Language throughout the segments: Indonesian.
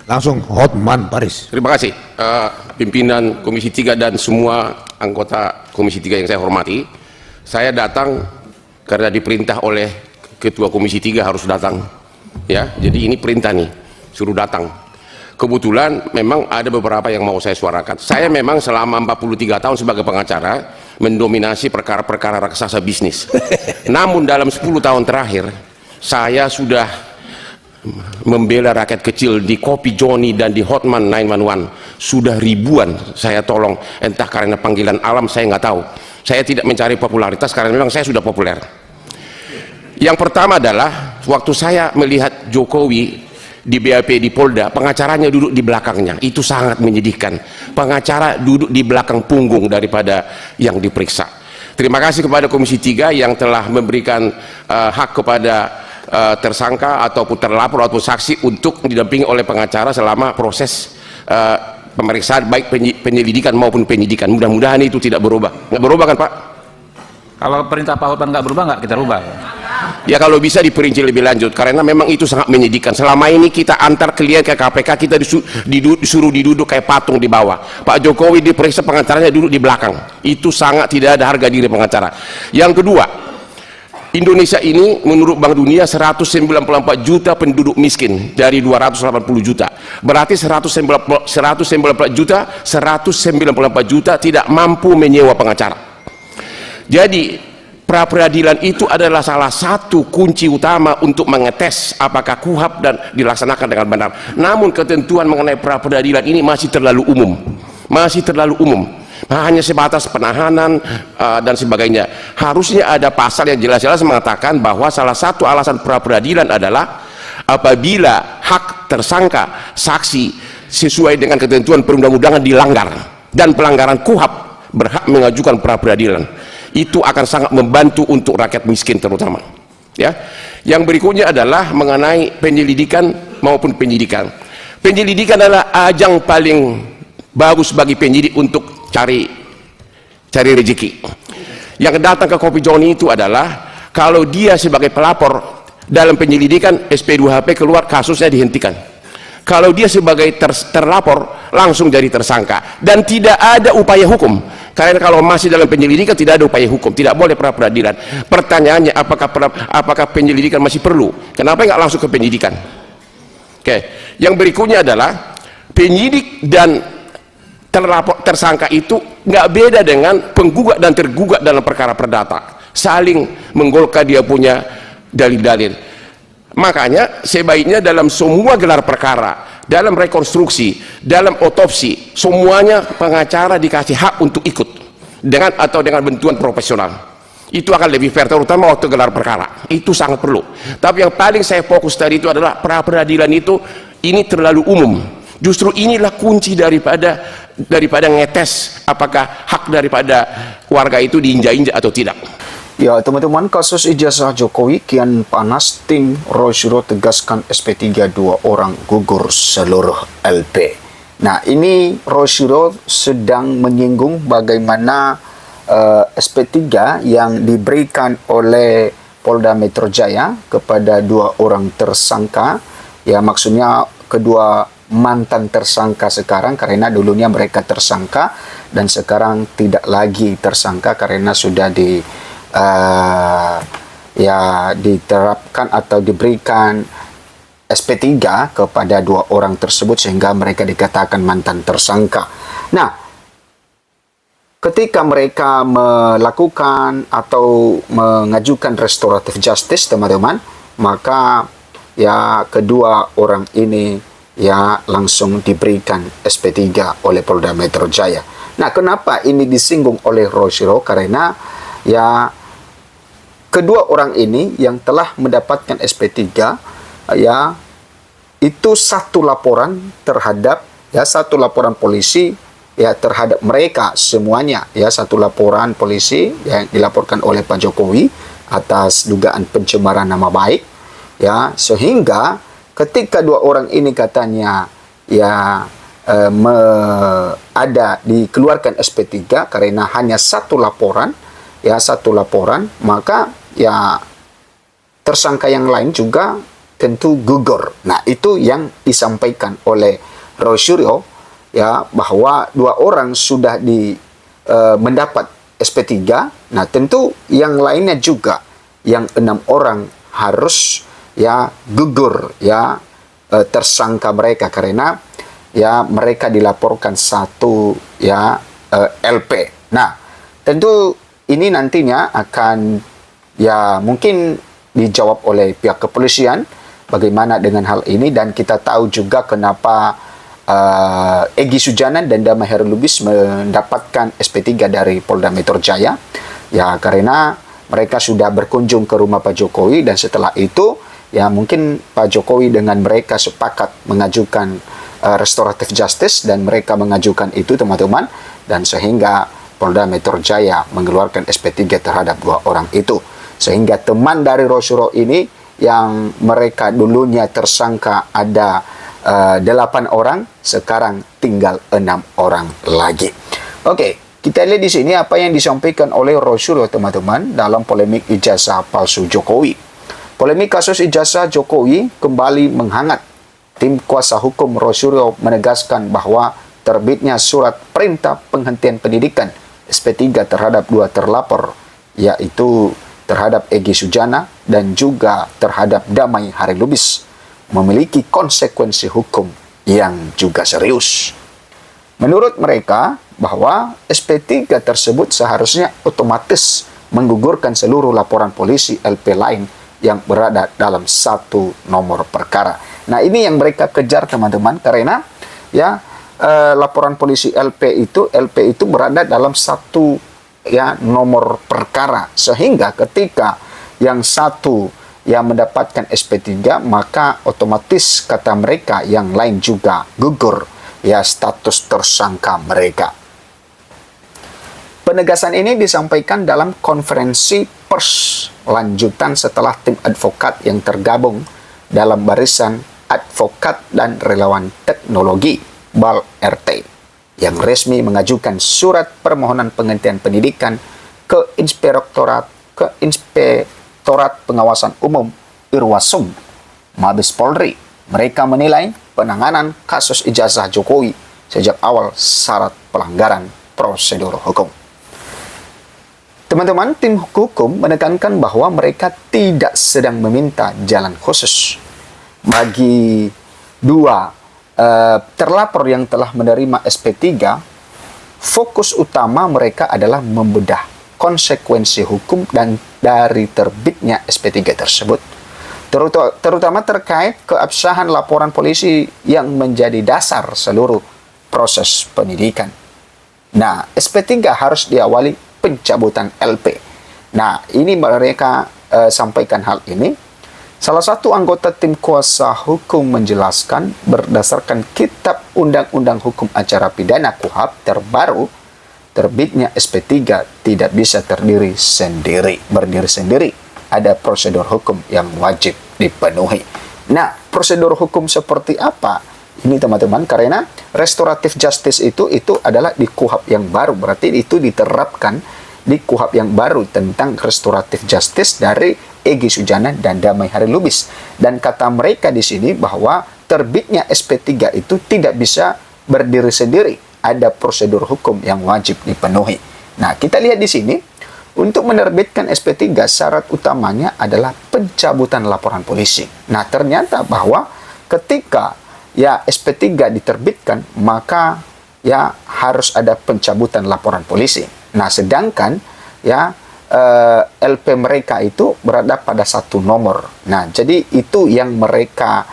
Langsung Hotman Paris. Terima kasih pimpinan Komisi 3 dan semua anggota Komisi 3 yang saya hormati. Saya datang karena diperintah oleh Ketua Komisi 3 harus datang. Ya, jadi ini perintah nih, suruh datang. Kebetulan memang ada beberapa yang mau saya suarakan. Saya memang selama 43 tahun sebagai pengacara mendominasi perkara-perkara raksasa bisnis. Namun dalam 10 tahun terakhir saya sudah membela rakyat kecil di Kopi Joni dan di Hotman 911. Sudah ribuan saya tolong, entah karena panggilan alam saya nggak tahu. Saya tidak mencari popularitas karena memang saya sudah populer. Yang pertama adalah waktu saya melihat Jokowi di BAP di Polda, pengacaranya duduk di belakangnya. Itu sangat menyedihkan. Pengacara duduk di belakang punggung daripada yang diperiksa. Terima kasih kepada Komisi 3 yang telah memberikan hak kepada tersangka ataupun terlapor ataupun saksi untuk didampingi oleh pengacara selama proses pemeriksaan baik penyelidikan maupun penyidikan. Mudah-mudahan itu tidak berubah. Nggak berubah kan Pak? Kalau perintah Pak Hotman nggak berubah, nggak kita rubah. Ya kalau bisa diperinci lebih lanjut karena memang itu sangat menyedihkan. Selama ini kita antar klien ke KPK, kita disuruh diduduk kayak patung di bawah. Pak Jokowi diperiksa, pengacaranya duduk di belakang. Itu sangat tidak ada harga diri pengacara. Yang kedua, Indonesia ini menurut Bank Dunia 194 juta penduduk miskin dari 280 juta. Berarti 194 juta tidak mampu menyewa pengacara. Jadi pra peradilan itu adalah salah satu kunci utama untuk mengetes apakah KUHP dan dilaksanakan dengan benar. Namun ketentuan mengenai pra peradilan ini masih terlalu umum. Hanya sebatas penahanan dan sebagainya. Harusnya ada pasal yang jelas-jelas mengatakan bahwa salah satu alasan pra peradilan adalah apabila hak tersangka saksi sesuai dengan ketentuan perundang-undangan dilanggar dan pelanggaran KUHP berhak mengajukan pra peradilan. Itu akan sangat membantu untuk rakyat miskin terutama. Ya. Yang berikutnya adalah mengenai penyelidikan maupun penyidikan. Penyelidikan adalah ajang paling bagus bagi penyidik untuk cari rezeki. Yang datang ke Kopi Joni itu adalah kalau dia sebagai pelapor dalam penyelidikan SP2HP keluar, kasusnya dihentikan. Kalau dia sebagai terlapor langsung jadi tersangka dan tidak ada upaya hukum. Karena kalau masih dalam penyelidikan tidak ada upaya hukum, tidak boleh pra peradilan. Pertanyaannya apakah penyelidikan masih perlu? Kenapa nggak langsung ke penyidikan? Oke. Yang berikutnya adalah penyidik dan tersangka itu nggak beda dengan penggugat dan tergugat dalam perkara perdata, saling menggolkan dia punya dalil-dalil. Makanya sebaiknya dalam semua gelar perkara, dalam rekonstruksi, dalam otopsi, semuanya pengacara dikasih hak untuk ikut dengan bantuan profesional. Itu akan lebih fair, terutama waktu gelar perkara. Itu sangat perlu. Tapi yang paling saya fokus tadi itu adalah pra peradilan itu ini terlalu umum. Justru inilah kunci daripada ngetes apakah hak daripada warga itu diinjak-injak atau tidak. Ya teman-teman, kasus ijazah Jokowi kian panas. Tim Rosyuro tegaskan SP3 2 orang gugur seluruh LP. Nah ini Rosyuro sedang menyinggung bagaimana SP3 yang diberikan oleh Polda Metro Jaya kepada 2 orang tersangka. Ya maksudnya kedua mantan tersangka sekarang, karena dulunya mereka tersangka dan sekarang tidak lagi tersangka karena sudah diterapkan atau diberikan SP3 kepada 2 orang tersebut sehingga mereka dikatakan mantan tersangka. Nah, ketika mereka melakukan atau mengajukan restoratif justice teman-teman, maka ya kedua orang ini ya langsung diberikan SP3 oleh Polda Metro Jaya. Nah, kenapa ini disinggung oleh Rosyuro? Karena ya kedua orang ini yang telah mendapatkan SP3 ya itu satu laporan polisi ya terhadap mereka semuanya, ya satu laporan polisi yang dilaporkan oleh Pak Jokowi atas dugaan pencemaran nama baik, ya sehingga ketika 2 orang ini katanya ya dikeluarkan SP3 karena hanya satu laporan, maka ya tersangka yang lain juga tentu gugur. Nah, itu yang disampaikan oleh Roy Suryo, ya, bahwa 2 orang sudah mendapat SP3. Nah, tentu yang lainnya juga, yang 6 orang harus ya gugur, ya, tersangka mereka, karena ya mereka dilaporkan satu ya LP. Nah, tentu ini nantinya akan ya mungkin dijawab oleh pihak kepolisian bagaimana dengan hal ini, dan kita tahu juga kenapa Egy Sujana dan Damai Hairul Lubis mendapatkan SP3 dari Polda Metro Jaya, ya karena mereka sudah berkunjung ke rumah Pak Jokowi, dan setelah itu ya mungkin Pak Jokowi dengan mereka sepakat mengajukan restoratif justice, dan mereka mengajukan itu, teman-teman, dan sehingga Polda Metro Jaya mengeluarkan SP3 terhadap 2 orang itu, sehingga teman dari Roy Suryo ini yang mereka dulunya tersangka ada 8 orang, sekarang tinggal 6 orang lagi. Oke, kita lihat di sini apa yang disampaikan oleh Roy Suryo, teman-teman, dalam polemik ijazah palsu Jokowi. Polemik kasus ijazah Jokowi kembali menghangat. Tim kuasa hukum Roy Suryo menegaskan bahwa terbitnya surat perintah penghentian pendidikan SP3 terhadap 2 terlapor, yaitu terhadap Egy Sujana dan juga terhadap Damai Hairul Lubis, memiliki konsekuensi hukum yang juga serius. Menurut mereka, bahwa SP3 tersebut seharusnya otomatis menggugurkan seluruh laporan polisi LP lain yang berada dalam satu nomor perkara. Nah, ini yang mereka kejar, teman-teman, karena ya laporan polisi LP itu berada dalam satu ya nomor perkara, sehingga ketika yang satu yang mendapatkan SP3, maka otomatis kata mereka yang lain juga gugur ya status tersangka mereka. Penegasan ini disampaikan dalam konferensi pers lanjutan setelah tim advokat yang tergabung dalam barisan advokat dan relawan teknologi BAL-RT yang resmi mengajukan surat permohonan penghentian pendidikan ke Inspektorat Pengawasan Umum Irwasum Mabes Polri. Mereka menilai penanganan kasus ijazah Jokowi sejak awal syarat pelanggaran prosedur hukum. Teman-teman, tim hukum menekankan bahwa mereka tidak sedang meminta jalan khusus bagi 2 terlapor yang telah menerima SP3. Fokus utama mereka adalah membedah konsekuensi hukum dan dari terbitnya SP3 tersebut, terutama terkait keabsahan laporan polisi yang menjadi dasar seluruh proses penyidikan. Nah, SP3 harus diawali pencabutan LP. Nah, ini mereka sampaikan hal ini. Salah satu anggota tim kuasa hukum menjelaskan berdasarkan Kitab Undang-Undang Hukum Acara Pidana KUHP terbaru, terbitnya SP3 tidak bisa berdiri sendiri. Ada prosedur hukum yang wajib dipenuhi. Nah, prosedur hukum seperti apa ini, teman-teman? Karena restoratif justice itu adalah di KUHP yang baru, berarti itu diterapkan di KUHP yang baru tentang restoratif justice dari Egy Sujana dan Damai Hairul Lubis. Dan kata mereka di sini bahwa terbitnya SP3 itu tidak bisa berdiri sendiri, ada prosedur hukum yang wajib dipenuhi. Nah, kita lihat di sini, untuk menerbitkan SP3 syarat utamanya adalah pencabutan laporan polisi. Nah, ternyata bahwa ketika ya SP3 diterbitkan, maka ya harus ada pencabutan laporan polisi. Nah, sedangkan ya LP mereka itu berada pada satu nomor. Nah, jadi itu yang mereka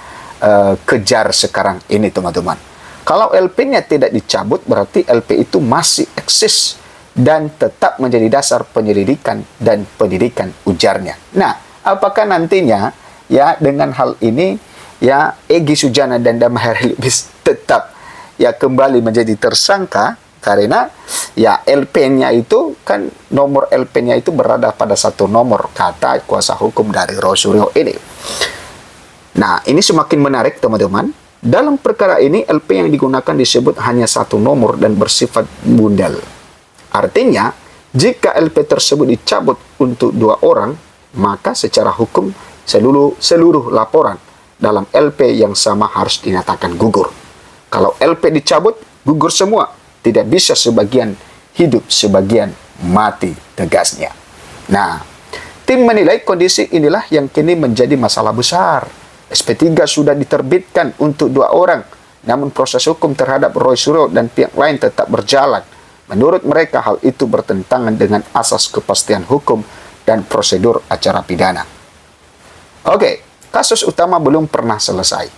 kejar sekarang ini, teman-teman. Kalau LP-nya tidak dicabut, berarti LP itu masih eksis dan tetap menjadi dasar penyelidikan dan penyidikan, ujarnya. Nah, apakah nantinya ya dengan hal ini ya Egy Sujana dan Damai Hairul Lubis tetap ya kembali menjadi tersangka, karena ya LP-nya itu kan nomor LP-nya itu berada pada satu nomor, kata kuasa hukum dari Roy Suryo ini. Nah, ini semakin menarik, teman-teman. Dalam perkara ini LP yang digunakan disebut hanya satu nomor dan bersifat bundel. Artinya, jika LP tersebut dicabut untuk 2 orang, maka secara hukum seluruh laporan dalam LP yang sama harus dinyatakan gugur. Kalau LP dicabut, gugur semua. Tidak bisa sebagian hidup, sebagian mati, tegasnya. Nah, tim menilai kondisi inilah yang kini menjadi masalah besar. SP3 sudah diterbitkan untuk 2 orang, namun proses hukum terhadap Roy Suryo dan pihak lain tetap berjalan. Menurut mereka, hal itu bertentangan dengan asas kepastian hukum dan prosedur acara pidana. Oke, kasus utama belum pernah selesai.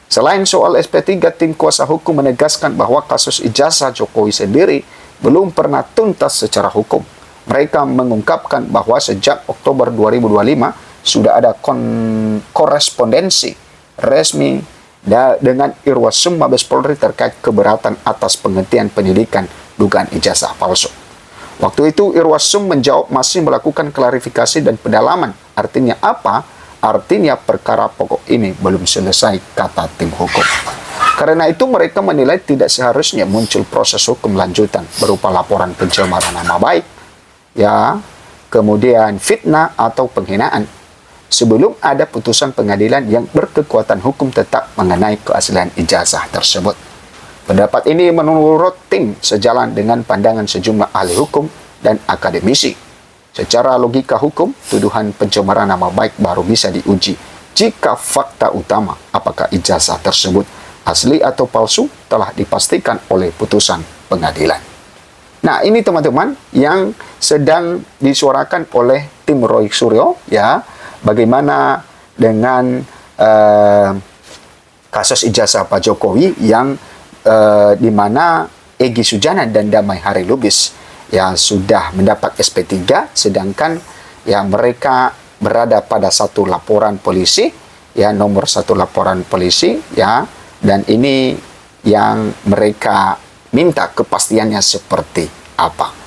Selain soal SP3, tim kuasa hukum menegaskan bahwa kasus ijazah Jokowi sendiri belum pernah tuntas secara hukum. Mereka mengungkapkan bahwa sejak Oktober 2025 sudah ada korespondensi resmi dengan Irwasum Mabes Polri terkait keberatan atas penghentian penyidikan dugaan ijazah palsu. Waktu itu Irwasum menjawab masih melakukan klarifikasi dan pendalaman. Artinya apa? Artinya perkara pokok ini belum selesai, kata tim hukum. Karena itu mereka menilai tidak seharusnya muncul proses hukum lanjutan berupa laporan pencemaran nama baik, ya, kemudian fitnah atau penghinaan, sebelum ada putusan pengadilan yang berkekuatan hukum tetap mengenai keaslian ijazah tersebut. Pendapat ini menurut tim sejalan dengan pandangan sejumlah ahli hukum dan akademisi. Secara logika hukum, tuduhan pencemaran nama baik baru bisa diuji jika fakta utama apakah ijazah tersebut asli atau palsu telah dipastikan oleh putusan pengadilan. Nah, ini teman-teman yang sedang disuarakan oleh tim Roy Suryo, ya, bagaimana dengan kasus ijazah Pak Jokowi yang di mana Egy Sujana dan Damai Hari Lubis ya sudah mendapat SP3, sedangkan ya mereka berada pada satu laporan polisi, ya nomor 1 laporan polisi, ya, dan ini yang mereka minta kepastiannya seperti apa.